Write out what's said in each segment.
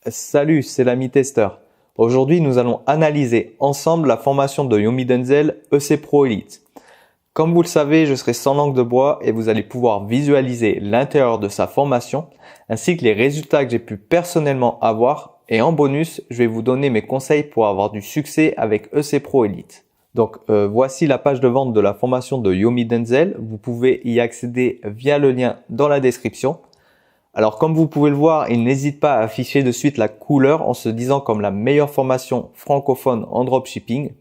Salut, c'est l'ami testeur. Aujourd'hui, nous allons analyser ensemble la formation de Yomi Denzel EC Pro Elite. Comme vous le savez, je serai sans langue de bois et vous allez pouvoir visualiser l'intérieur de sa formation ainsi que les résultats que j'ai pu personnellement avoir. Et en bonus, je vais vous donner mes conseils pour avoir du succès avec EC Pro Elite. Donc voici la page de vente de la formation de Yomi Denzel. Vous pouvez y accéder via le lien dans la description. Alors comme vous pouvez le voir, il n'hésite pas à afficher de suite la couleur en se disant comme la meilleure formation francophone en dropshipping.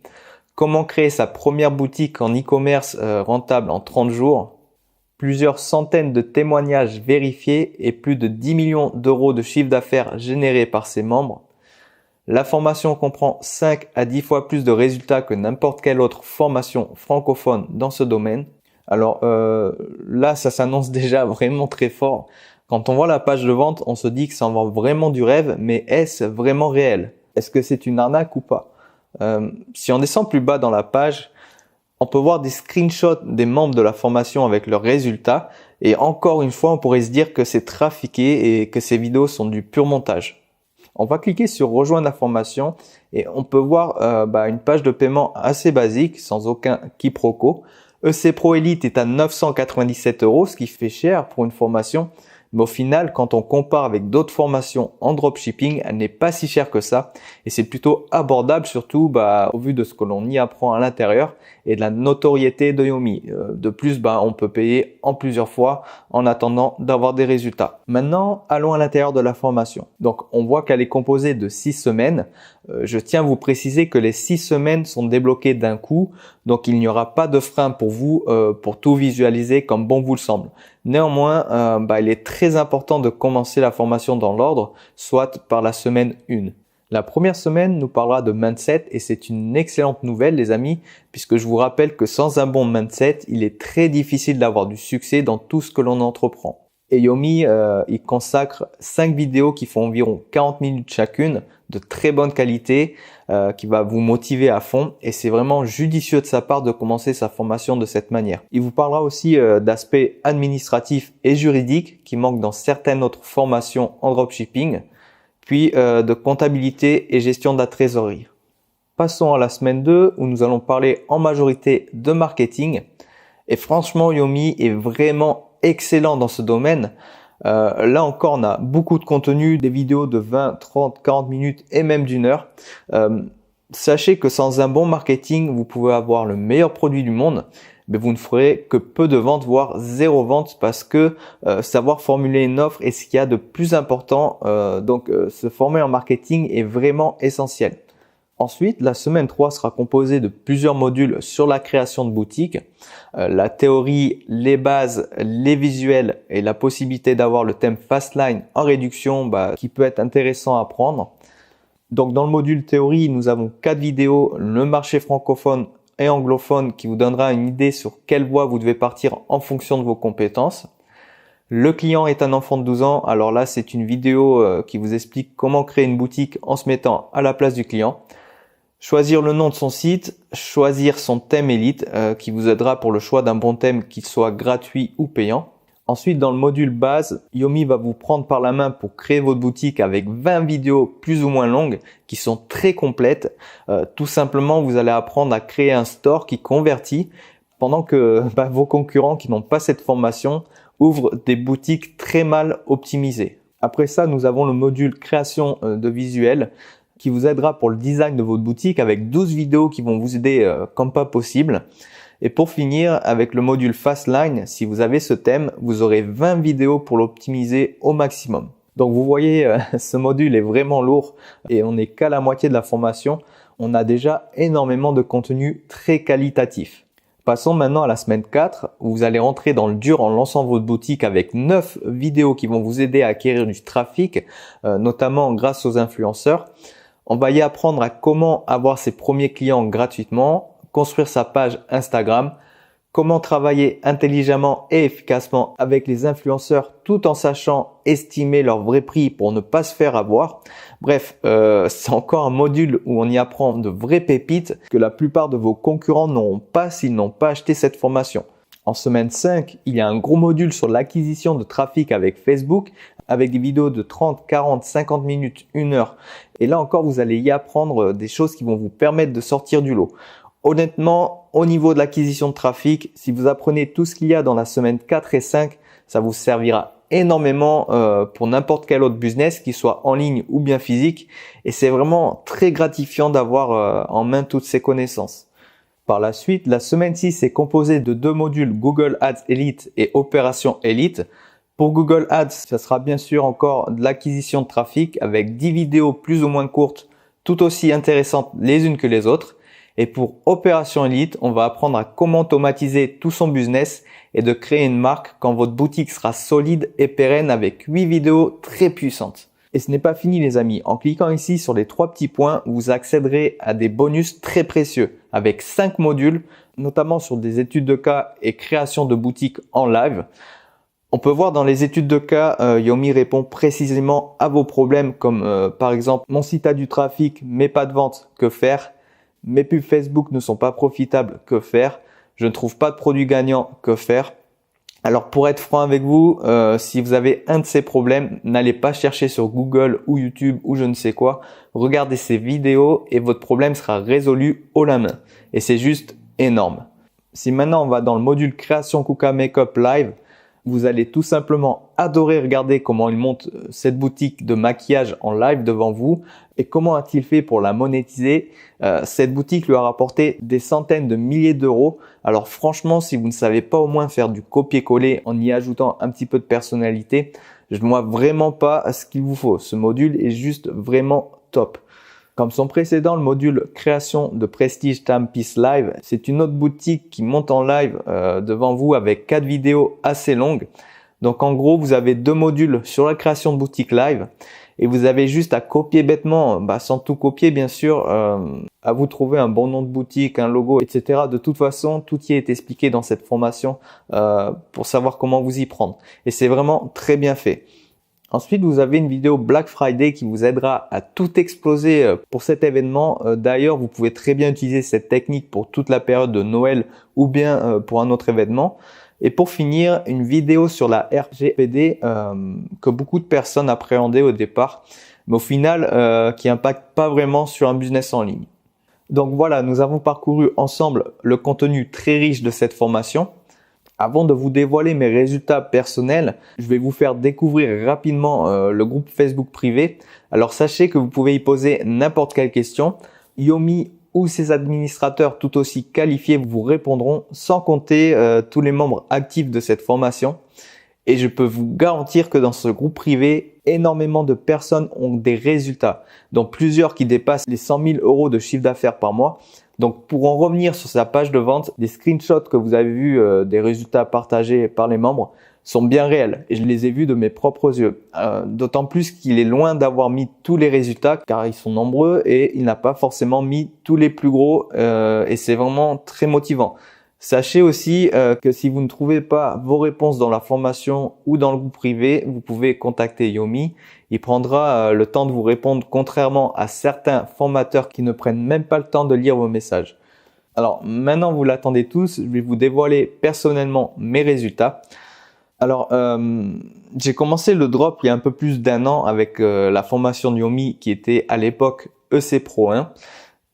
Comment créer sa première boutique en e-commerce rentable en 30 jours. Plusieurs centaines de témoignages vérifiés et plus de 10 millions d'euros de chiffre d'affaires générés par ses membres. La formation comprend 5 à 10 fois plus de résultats que n'importe quelle autre formation francophone dans ce domaine. Alors là, ça s'annonce déjà vraiment très fort. Quand on voit la page de vente, on se dit que ça en vend vraiment du rêve, mais est-ce vraiment réel? Est-ce que c'est une arnaque ou pas? Si on descend plus bas dans la page, on peut voir des screenshots des membres de la formation avec leurs résultats. Et encore une fois, on pourrait se dire que c'est trafiqué et que ces vidéos sont du pur montage. On va cliquer sur rejoindre la formation et on peut voir une page de paiement assez basique, sans aucun quiproquo. EC Pro Elite est à 997 €, ce qui fait cher pour une formation. Mais au final, quand on compare avec d'autres formations en dropshipping, elle n'est pas si chère que ça. Et c'est plutôt abordable, surtout au vu de ce que l'on y apprend à l'intérieur et de la notoriété de Yomi. De plus, on peut payer en plusieurs fois en attendant d'avoir des résultats. Maintenant, allons à l'intérieur de la formation. Donc, on voit qu'elle est composée de 6 semaines. Je tiens à vous préciser que les 6 semaines sont débloquées d'un coup. Donc, il n'y aura pas de frein pour vous pour tout visualiser comme bon vous le semble. Néanmoins, il est très important de commencer la formation dans l'ordre, soit par la semaine 1. La première semaine nous parlera de mindset et c'est une excellente nouvelle les amis, puisque je vous rappelle que sans un bon mindset, il est très difficile d'avoir du succès dans tout ce que l'on entreprend. Et Yomi, il consacre 5 vidéos qui font environ 40 minutes chacune, de très bonne qualité, qui va vous motiver à fond. Et c'est vraiment judicieux de sa part de commencer sa formation de cette manière. Il vous parlera aussi d'aspects administratifs et juridiques qui manquent dans certaines autres formations en dropshipping, puis de comptabilité et gestion de la trésorerie. Passons à la semaine 2 où nous allons parler en majorité de marketing. Et franchement, Yomi est vraiment excellent dans ce domaine. Là encore, on a beaucoup de contenu, des vidéos de 20, 30, 40 minutes et même d'1 heure. Sachez que sans un bon marketing, vous pouvez avoir le meilleur produit du monde, mais vous ne ferez que peu de ventes, voire 0 vente, parce que savoir formuler une offre est ce qu'il y a de plus important. Donc, se former en marketing est vraiment essentiel. Ensuite, la semaine 3 sera composée de plusieurs modules sur la création de boutique, la théorie, les bases, les visuels et la possibilité d'avoir le thème Fastline en réduction qui peut être intéressant à prendre. Donc dans le module théorie, nous avons 4 vidéos, le marché francophone et anglophone qui vous donnera une idée sur quelle voie vous devez partir en fonction de vos compétences. Le client est un enfant de 12 ans, alors là c'est une vidéo qui vous explique comment créer une boutique en se mettant à la place du client. Choisir le nom de son site, choisir son thème Elite qui vous aidera pour le choix d'un bon thème qu'il soit gratuit ou payant. Ensuite, dans le module base, Yomi va vous prendre par la main pour créer votre boutique avec 20 vidéos plus ou moins longues qui sont très complètes. Tout simplement, vous allez apprendre à créer un store qui convertit pendant que vos concurrents qui n'ont pas cette formation ouvrent des boutiques très mal optimisées. Après ça, nous avons le module création de visuels qui vous aidera pour le design de votre boutique avec 12 vidéos qui vont vous aider comme pas possible. Et pour finir, avec le module Fastline, si vous avez ce thème, vous aurez 20 vidéos pour l'optimiser au maximum. Donc vous voyez, ce module est vraiment lourd et on n'est qu'à la moitié de la formation. On a déjà énormément de contenu très qualitatif. Passons maintenant à la semaine 4 où vous allez rentrer dans le dur en lançant votre boutique avec 9 vidéos qui vont vous aider à acquérir du trafic, notamment grâce aux influenceurs. On va y apprendre à comment avoir ses premiers clients gratuitement, construire sa page Instagram, comment travailler intelligemment et efficacement avec les influenceurs tout en sachant estimer leur vrai prix pour ne pas se faire avoir. Bref, c'est encore un module où on y apprend de vraies pépites que la plupart de vos concurrents n'auront pas s'ils n'ont pas acheté cette formation. En semaine 5, il y a un gros module sur l'acquisition de trafic avec Facebook avec des vidéos de 30, 40, 50 minutes, 1 heure. Et là encore, vous allez y apprendre des choses qui vont vous permettre de sortir du lot. Honnêtement, au niveau de l'acquisition de trafic, si vous apprenez tout ce qu'il y a dans la semaine 4 et 5, ça vous servira énormément pour n'importe quel autre business, qu'il soit en ligne ou bien physique. Et c'est vraiment très gratifiant d'avoir en main toutes ces connaissances. Par la suite, la semaine 6 est composée de 2 modules Google Ads Elite et Opération Elite. Pour Google Ads, ça sera bien sûr encore de l'acquisition de trafic avec 10 vidéos plus ou moins courtes, tout aussi intéressantes les unes que les autres. Et pour Opération Elite, on va apprendre à comment automatiser tout son business et de créer une marque quand votre boutique sera solide et pérenne avec 8 vidéos très puissantes. Et ce n'est pas fini les amis, en cliquant ici sur les 3 petits points, vous accéderez à des bonus très précieux avec 5 modules, notamment sur des études de cas et création de boutiques en live. On peut voir dans les études de cas, Yomi répond précisément à vos problèmes comme par exemple mon site a du trafic mais pas de vente, que faire? Mes pubs Facebook ne sont pas profitables, que faire? Je ne trouve pas de produit gagnant, que faire? Alors pour être franc avec vous, si vous avez un de ces problèmes, n'allez pas chercher sur Google ou YouTube ou je ne sais quoi. Regardez ces vidéos et votre problème sera résolu haut la main. Et c'est juste énorme. Si maintenant on va dans le module création Kuka Makeup Live, vous allez tout simplement adorer regarder comment il monte cette boutique de maquillage en live devant vous et comment a-t-il fait pour la monétiser. Cette boutique lui a rapporté des centaines de milliers d'euros. Alors franchement, si vous ne savez pas au moins faire du copier-coller en y ajoutant un petit peu de personnalité, je ne vois vraiment pas ce qu'il vous faut. Ce module est juste vraiment top. Comme son précédent, le module création de Prestige Timepiece Live, c'est une autre boutique qui monte en live devant vous avec 4 vidéos assez longues. Donc en gros, vous avez 2 modules sur la création de boutique live et vous avez juste à copier bêtement, sans tout copier bien sûr, à vous trouver un bon nom de boutique, un logo, etc. De toute façon, tout y est expliqué dans cette formation pour savoir comment vous y prendre. Et c'est vraiment très bien fait. Ensuite, vous avez une vidéo Black Friday qui vous aidera à tout exploser pour cet événement. D'ailleurs, vous pouvez très bien utiliser cette technique pour toute la période de Noël ou bien pour un autre événement. Et pour finir, une vidéo sur la RGPD que beaucoup de personnes appréhendaient au départ, mais au final qui impacte pas vraiment sur un business en ligne. Donc voilà, nous avons parcouru ensemble le contenu très riche de cette formation. Avant de vous dévoiler mes résultats personnels, je vais vous faire découvrir rapidement le groupe Facebook privé. Alors sachez que vous pouvez y poser n'importe quelle question. Yomi ou ses administrateurs tout aussi qualifiés vous répondront, sans compter tous les membres actifs de cette formation. Et je peux vous garantir que dans ce groupe privé, énormément de personnes ont des résultats, dont plusieurs qui dépassent les 100 000 euros de chiffre d'affaires par mois. Donc pour en revenir sur sa page de vente, les screenshots que vous avez vus des résultats partagés par les membres sont bien réels et je les ai vus de mes propres yeux. D'autant plus qu'il est loin d'avoir mis tous les résultats car ils sont nombreux et il n'a pas forcément mis tous les plus gros et c'est vraiment très motivant. Sachez aussi que si vous ne trouvez pas vos réponses dans la formation ou dans le groupe privé, vous pouvez contacter Yomi. Il prendra le temps de vous répondre, contrairement à certains formateurs qui ne prennent même pas le temps de lire vos messages. Alors maintenant vous l'attendez tous, je vais vous dévoiler personnellement mes résultats. Alors j'ai commencé le drop il y a un peu plus d'1 an avec la formation de Yomi qui était à l'époque EC Pro 1.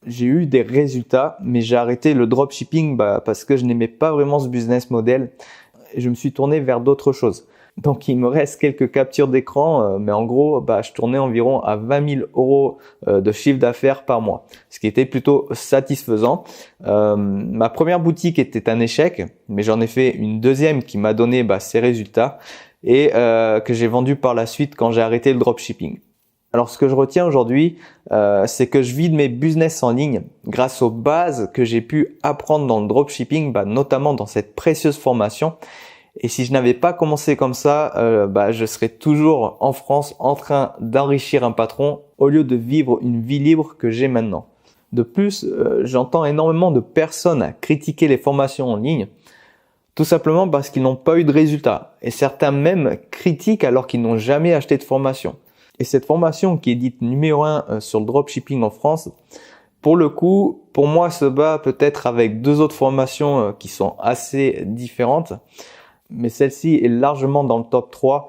J'ai eu des résultats, mais j'ai arrêté le dropshipping parce que je n'aimais pas vraiment ce business model et je me suis tourné vers d'autres choses. Donc il me reste quelques captures d'écran, mais en gros, je tournais environ à 20 000 euros de chiffre d'affaires par mois, ce qui était plutôt satisfaisant. Ma première boutique était un échec, mais j'en ai fait une deuxième qui m'a donné ces résultats et que j'ai vendu par la suite quand j'ai arrêté le dropshipping. Alors ce que je retiens aujourd'hui, c'est que je vis de mes business en ligne grâce aux bases que j'ai pu apprendre dans le dropshipping, notamment dans cette précieuse formation. Et si je n'avais pas commencé comme ça, je serais toujours en France en train d'enrichir un patron au lieu de vivre une vie libre que j'ai maintenant. De plus, j'entends énormément de personnes critiquer les formations en ligne, tout simplement parce qu'ils n'ont pas eu de résultats. Et certains même critiquent alors qu'ils n'ont jamais acheté de formation. Et cette formation qui est dite numéro 1 sur le dropshipping en France, pour le coup, pour moi, se bat peut-être avec 2 autres formations qui sont assez différentes. mais celle-ci est largement dans le top 3.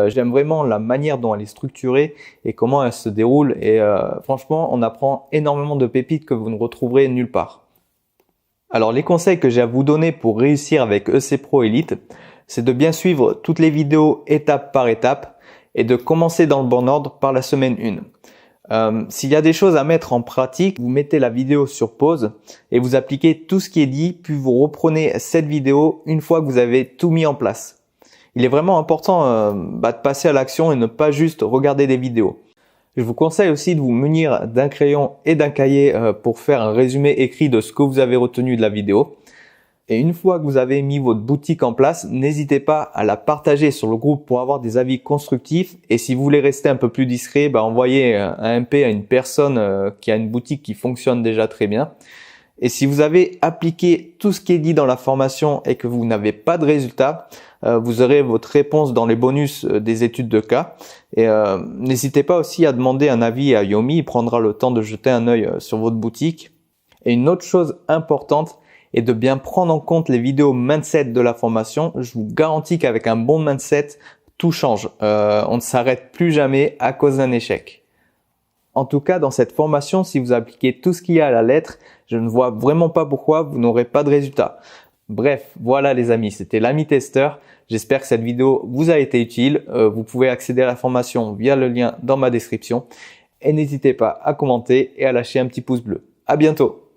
J'aime vraiment la manière dont elle est structurée et comment elle se déroule. Et franchement, on apprend énormément de pépites que vous ne retrouverez nulle part. Alors les conseils que j'ai à vous donner pour réussir avec EC Pro Elite, c'est de bien suivre toutes les vidéos étape par étape et de commencer dans le bon ordre par la semaine 1. S'il y a des choses à mettre en pratique, vous mettez la vidéo sur pause et vous appliquez tout ce qui est dit, puis vous reprenez cette vidéo une fois que vous avez tout mis en place. Il est vraiment important de passer à l'action et ne pas juste regarder des vidéos. Je vous conseille aussi de vous munir d'un crayon et d'un cahier pour faire un résumé écrit de ce que vous avez retenu de la vidéo. Et une fois que vous avez mis votre boutique en place, n'hésitez pas à la partager sur le groupe pour avoir des avis constructifs. Et si vous voulez rester un peu plus discret, envoyez un MP à une personne qui a une boutique qui fonctionne déjà très bien. Et si vous avez appliqué tout ce qui est dit dans la formation et que vous n'avez pas de résultat, vous aurez votre réponse dans les bonus des études de cas. Et n'hésitez pas aussi à demander un avis à Yomi, il prendra le temps de jeter un œil sur votre boutique. Et une autre chose importante, et de bien prendre en compte les vidéos mindset de la formation. Je vous garantis qu'avec un bon mindset, tout change. On ne s'arrête plus jamais à cause d'un échec. En tout cas, dans cette formation, si vous appliquez tout ce qu'il y a à la lettre, je ne vois vraiment pas pourquoi vous n'aurez pas de résultat. Bref, voilà les amis, c'était l'ami testeur. J'espère que cette vidéo vous a été utile. Vous pouvez accéder à la formation via le lien dans ma description. Et n'hésitez pas à commenter et à lâcher un petit pouce bleu. À bientôt!